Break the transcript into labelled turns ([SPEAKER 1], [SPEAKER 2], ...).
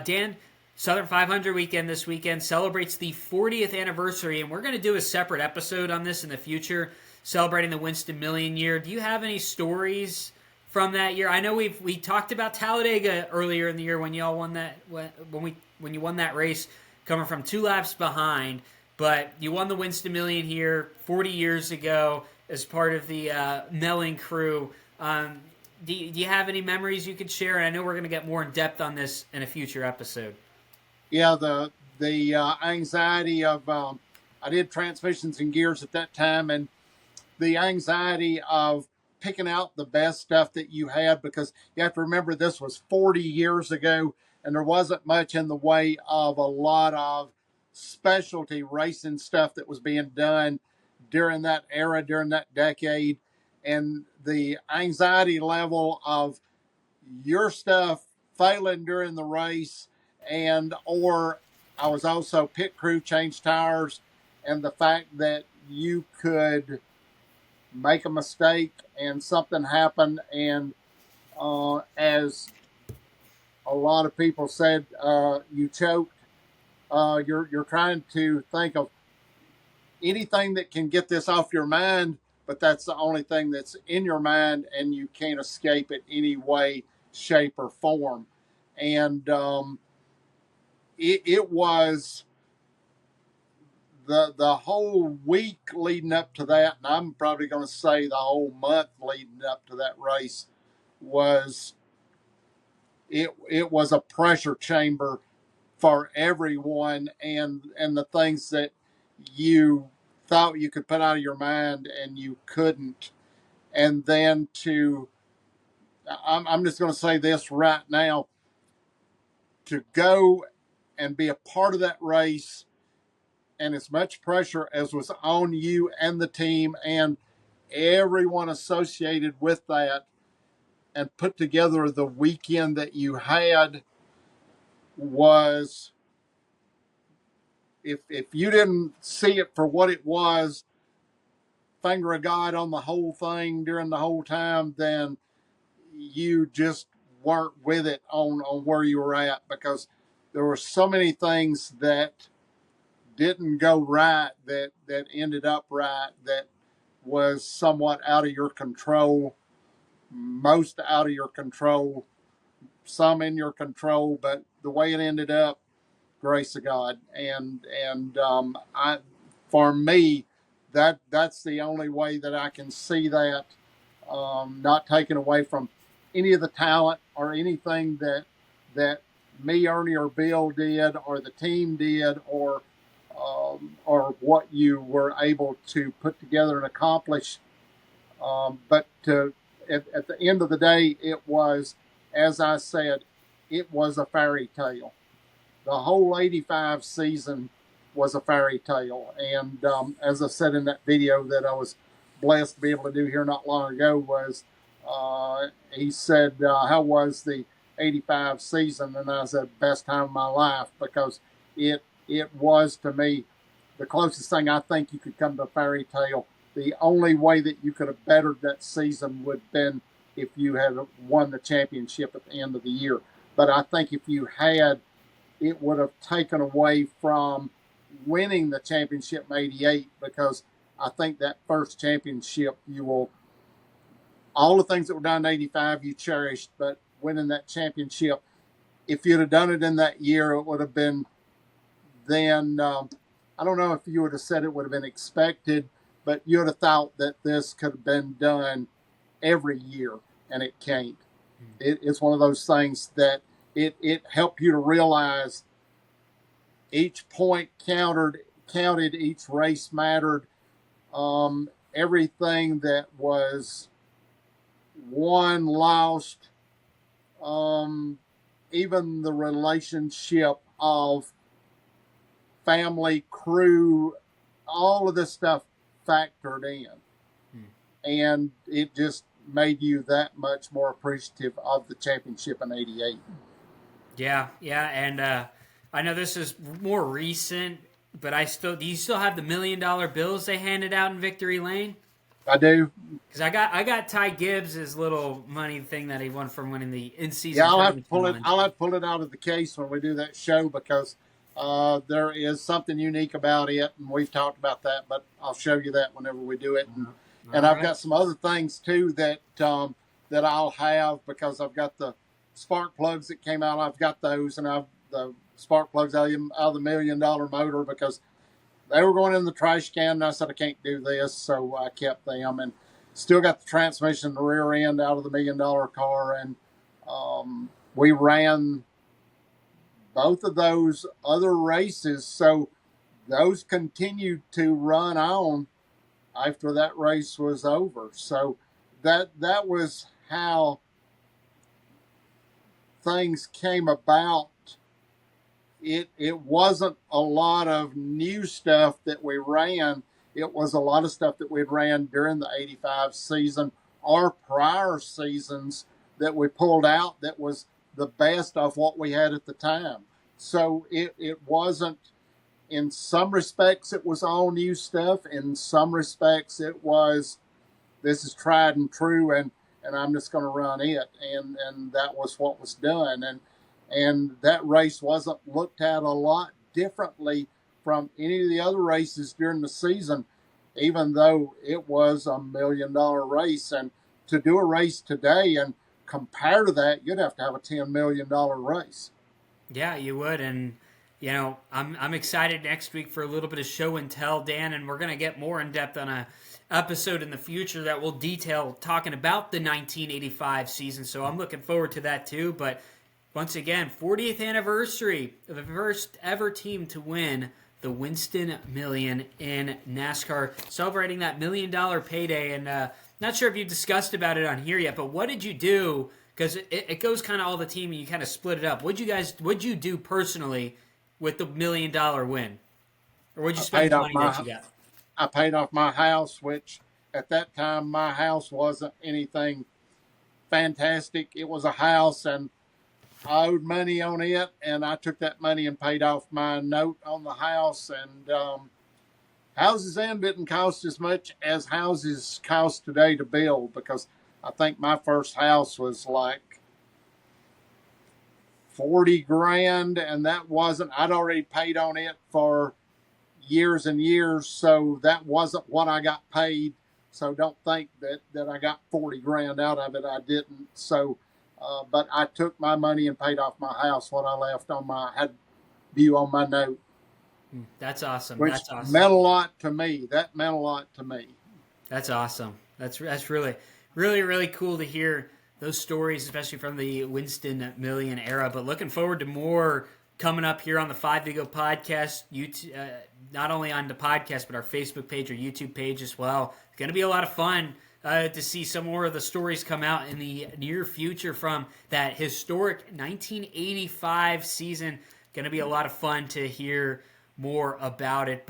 [SPEAKER 1] Dan, Southern 500 weekend this weekend celebrates the 40th anniversary, and we're going to do a separate episode on this in the future, celebrating the Winston Million year. Do you have any stories from that year? I know we talked about Talladega earlier in the year when y'all won that when you won that race, coming from 2 laps behind, but you won the Winston Million here 40 years ago as part of the Melling crew. Do you have any memories you could share? And I know we're going to get more in depth on this in a future episode.
[SPEAKER 2] Yeah, the anxiety of I did transmissions and gears at that time, and the anxiety of picking out the best stuff that you had, because you have to remember this was 40 years ago, and there wasn't much in the way of a lot of specialty racing stuff that was being done during that era, during that decade, and the anxiety level of your stuff failing during the race, and or I was also pit crew, change tires, and the fact that you could make a mistake and something happen, and as a lot of people said, you choked. You're trying to think of anything that can get this off your mind, but that's the only thing that's in your mind, and you can't escape it any way, shape, or form. And it was the whole week leading up to that, and I'm probably going to say the whole month leading up to that race was it was a pressure chamber for everyone, and the things that you thought you could put out of your mind and you couldn't. And then I'm just going to say this right now, to go and be a part of that race, and as much pressure as was on you and the team and everyone associated with that, and put together the weekend that you had, was, if you didn't see it for what it was, finger of God on the whole thing during the whole time, then you just weren't with it on where you were at, because there were so many things that didn't go right that ended up right, that was somewhat out of your control, most out of your control, some in your control, but the way it ended up, grace of God. And I, for me, that's the only way that I can see that, not taken away from any of the talent or anything that me, Ernie, or Bill did, or the team did, or what you were able to put together and accomplish. But at the end of the day, it was, as I said, it was a fairy tale. The whole 85 season was a fairy tale. And as I said in that video that I was blessed to be able to do here not long ago, was he said, how was the 85 season? And I said, best time of my life, because it was, to me, the closest thing I think you could come to a fairy tale. The only way that you could have bettered that season would have been if you had won the championship at the end of the year. But I think if you had, it would have taken away from winning the championship in '88, because I think that first championship, all the things that were done in '85 you cherished, but winning that championship, if you'd have done it in that year, it would have been then, I don't know if you would have said it would have been expected, but you would have thought that this could have been done every year, and it can't. It's one of those things that it helped you to realize each point counted, each race mattered. Everything that was won, lost, even the relationship of family, crew, all of this stuff factored in. And it just made you that much more appreciative of the championship in '88.
[SPEAKER 1] Yeah, and I know this is more recent, but do you still have the $1 million bills they handed out in Victory Lane?
[SPEAKER 2] I do.
[SPEAKER 1] Because I got Ty Gibbs' little money thing that he won from winning the in
[SPEAKER 2] Yeah,
[SPEAKER 1] season tournament.
[SPEAKER 2] I'll have to pull it out of the case when we do that show because there is something unique about it, and we've talked about that. But I'll show you that whenever we do it. And
[SPEAKER 1] All
[SPEAKER 2] I've
[SPEAKER 1] right.
[SPEAKER 2] got some other things too that I'll have because I've got the spark plugs that came out. I've got those, and I've the spark plugs out of the $1 million motor because they were going in the trash can, and I said I can't do this, so I kept them, and still got the transmission in the rear end out of the $1 million car, and we ran both of those other races, so those continued to run on after that race was over. So that was how things came about. It wasn't a lot of new stuff that we ran. It was a lot of stuff that we'd ran during the 85 season or prior seasons that we pulled out that was the best of what we had at the time. So it wasn't, in some respects, it was all new stuff. In some respects, it was, this is tried and true, and I'm just going to run it. And that was what was done. And that race wasn't looked at a lot differently from any of the other races during the season, even though it was $1 million race. And to do a race today and compare to that, you'd have to have a $10 million race.
[SPEAKER 1] Yeah, you would, and I'm excited next week for a little bit of show and tell, Dan, and we're gonna get more in depth on a episode in the future that will detail talking about the 1985 season. So I'm looking forward to that too. But once again, 40th anniversary of the first ever team to win the Winston Million in NASCAR, celebrating that $1 million payday. And not sure if you discussed about it on here yet, but what did you do? Because it goes kind of all the team, and you kind of split it up. What'd you do personally with the $1 million win, or what'd you spend the money that you got?
[SPEAKER 2] I paid off my house, which at that time my house wasn't anything fantastic. It was a house, and I owed money on it, and I took that money and paid off my note on the house. And houses then didn't cost as much as houses cost today to build, because I think my first house was like 40 grand, and that wasn't, I'd already paid on it for years and years, so that wasn't what I got paid. So don't think that I got 40 grand out of it. I didn't. So, but I took my money and paid off my house, what I left on had due on my note.
[SPEAKER 1] That's awesome.
[SPEAKER 2] Which
[SPEAKER 1] That's awesome.
[SPEAKER 2] meant a lot to me. That meant a lot to me.
[SPEAKER 1] That's awesome. That's really, really, really cool to hear those stories, especially from the Winston Million era. But looking forward to more coming up here on the 5 to Go podcast, YouTube, not only on the podcast, but our Facebook page or YouTube page as well. It's going to be a lot of fun to see some more of the stories come out in the near future from that historic 1985 season. Going to be a lot of fun to hear more about it.